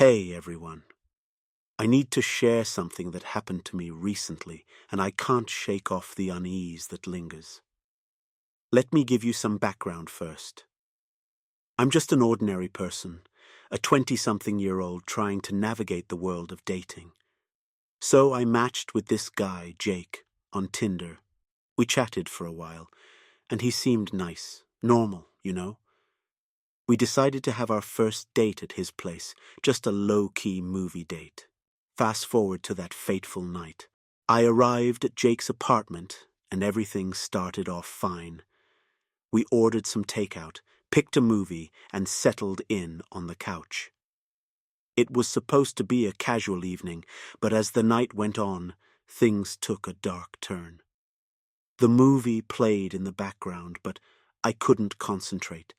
Hey everyone, I need to share something that happened to me recently, and I can't shake off the unease that lingers. Let me give you some background first. I'm just an ordinary person, a 20-something-year-old trying to navigate the world of dating. So I matched with this guy, Jake, on Tinder. We chatted for a while, and he seemed nice, normal. We decided to have our first date at his place, just a low-key movie date. Fast forward to that fateful night. I arrived at Jake's apartment, and everything started off fine. We ordered some takeout, picked a movie, and settled in on the couch. It was supposed to be a casual evening, but as the night went on, things took a dark turn. The movie played in the background, but I couldn't concentrate.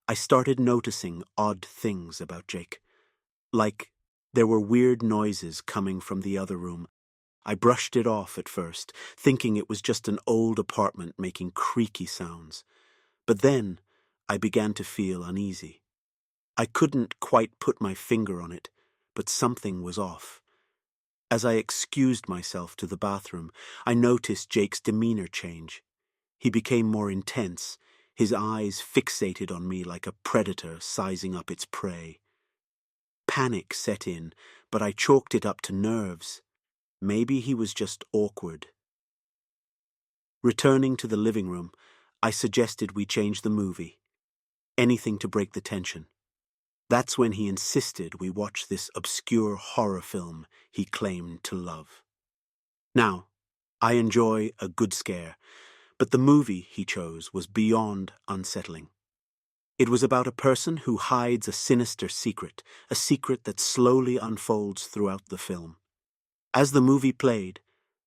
I started noticing odd things about Jake. Like, there were weird noises coming from the other room. I brushed it off at first, thinking it was just an old apartment making creaky sounds. But then, I began to feel uneasy. I couldn't quite put my finger on it, but something was off. As I excused myself to the bathroom, I noticed Jake's demeanor change. He became more intense, his eyes fixated on me like a predator sizing up its prey. Panic set in, but I chalked it up to nerves. Maybe he was just awkward. Returning to the living room, I suggested we change the movie. Anything to break the tension. That's when he insisted we watch this obscure horror film he claimed to love. Now, I enjoy a good scare, but the movie he chose was beyond unsettling. It was about a person who hides a sinister secret, a secret that slowly unfolds throughout the film. As the movie played,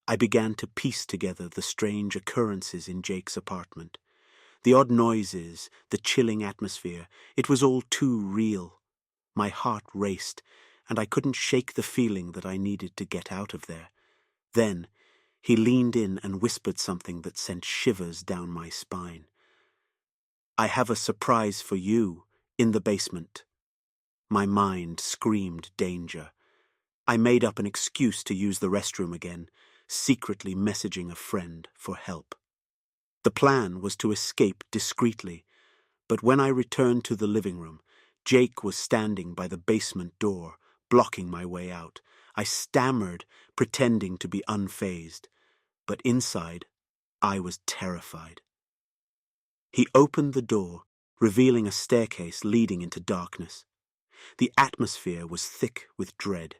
I began to piece together the strange occurrences in Jake's apartment. The odd noises, the chilling atmosphere, it was all too real. My heart raced, and I couldn't shake the feeling that I needed to get out of there. Then, he leaned in and whispered something that sent shivers down my spine. "I have a surprise for you, in the basement." My mind screamed danger. I made up an excuse to use the restroom again, secretly messaging a friend for help. The plan was to escape discreetly, but when I returned to the living room, Jake was standing by the basement door, blocking my way out. I stammered, pretending to be unfazed, but inside, I was terrified. He opened the door, revealing a staircase leading into darkness. The atmosphere was thick with dread.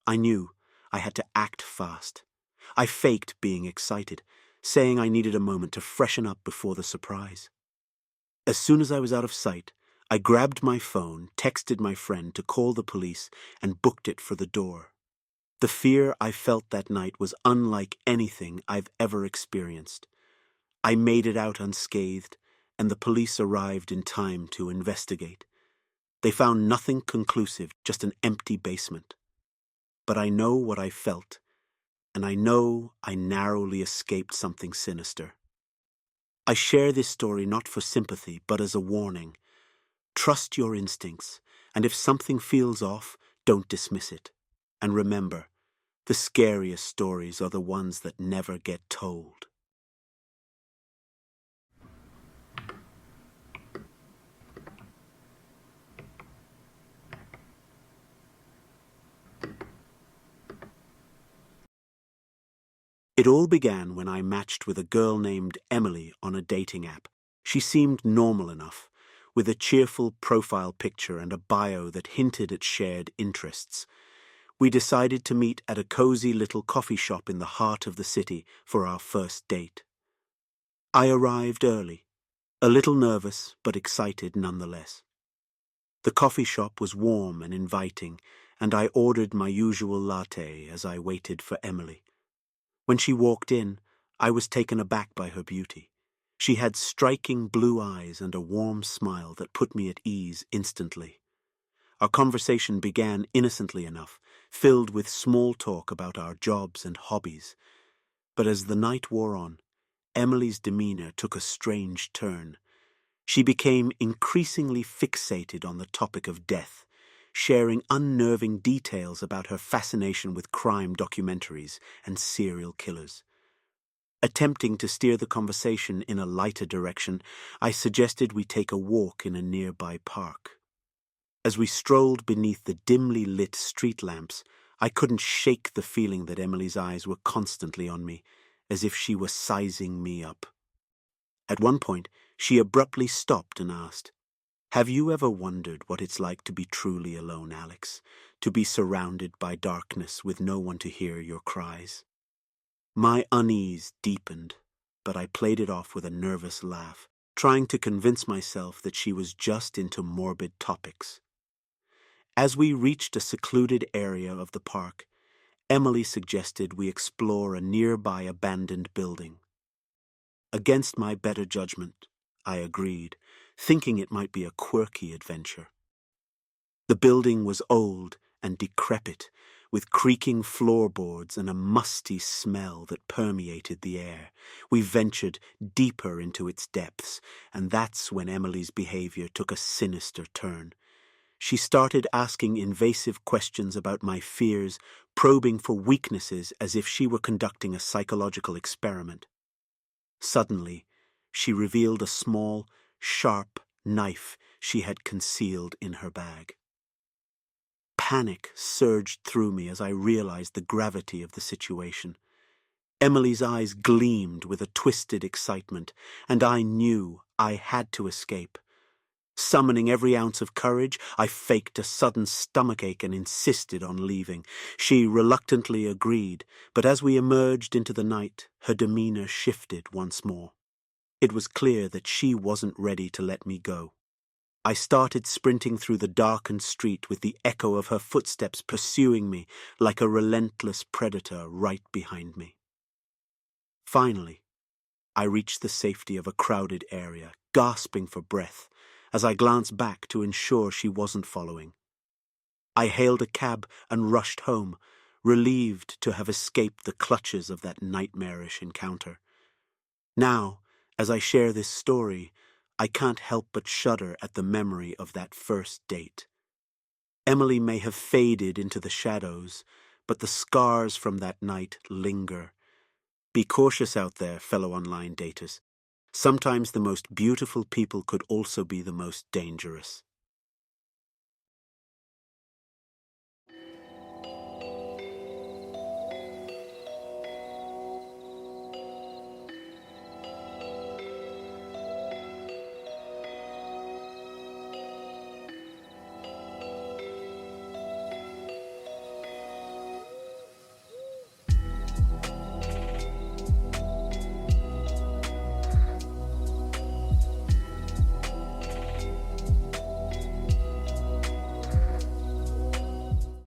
I knew I had to act fast. I faked being excited, saying I needed a moment to freshen up before the surprise. As soon as I was out of sight, I grabbed my phone, texted my friend to call the police, and booked it for the door. The fear I felt that night was unlike anything I've ever experienced. I made it out unscathed, and the police arrived in time to investigate. They found nothing conclusive, just an empty basement. But I know what I felt, and I know I narrowly escaped something sinister. I share this story not for sympathy, but as a warning. Trust your instincts, and if something feels off, don't dismiss it. And remember, the scariest stories are the ones that never get told. It all began when I matched with a girl named Emily on a dating app. She seemed normal enough, with a cheerful profile picture and a bio that hinted at shared interests. We decided to meet at a cozy little coffee shop in the heart of the city for our first date. I arrived early, a little nervous but excited nonetheless. The coffee shop was warm and inviting, and I ordered my usual latte as I waited for Emily. When she walked in, I was taken aback by her beauty. She had striking blue eyes and a warm smile that put me at ease instantly. Our conversation began innocently enough, filled with small talk about our jobs and hobbies. But as the night wore on, Emily's demeanor took a strange turn. She became increasingly fixated on the topic of death. sharing unnerving details about her fascination with crime documentaries and serial killers. Attempting to steer the conversation in a lighter direction, I suggested we take a walk in a nearby park. As we strolled beneath the dimly lit street lamps, I couldn't shake the feeling that Emily's eyes were constantly on me, as if she were sizing me up. At one point, she abruptly stopped and asked, "Have you ever wondered what it's like to be truly alone, Alex? To be surrounded by darkness with no one to hear your cries?" My unease deepened, but I played it off with a nervous laugh, trying to convince myself that she was just into morbid topics. As we reached a secluded area of the park, Emily suggested we explore a nearby abandoned building. Against my better judgment, I agreed, thinking it might be a quirky adventure. The building was old and decrepit, with creaking floorboards and a musty smell that permeated the air. We ventured deeper into its depths, and that's when Emily's behavior took a sinister turn. She started asking invasive questions about my fears, probing for weaknesses as if she were conducting a psychological experiment. Suddenly, she revealed a small, sharp knife she had concealed in her bag. Panic surged through me as I realized the gravity of the situation. Emily's eyes gleamed with a twisted excitement, and I knew I had to escape. Summoning every ounce of courage, I faked a sudden stomachache and insisted on leaving. She reluctantly agreed, but as we emerged into the night, her demeanor shifted once more. It was clear that she wasn't ready to let me go. I started sprinting through the darkened street with the echo of her footsteps pursuing me like a relentless predator right behind me. Finally, I reached the safety of a crowded area, gasping for breath, as I glanced back to ensure she wasn't following. I hailed a cab and rushed home, relieved to have escaped the clutches of that nightmarish encounter. Now, as I share this story, I can't help but shudder at the memory of that first date. Emily may have faded into the shadows, but the scars from that night linger. Be cautious out there, fellow online daters. Sometimes the most beautiful people could also be the most dangerous.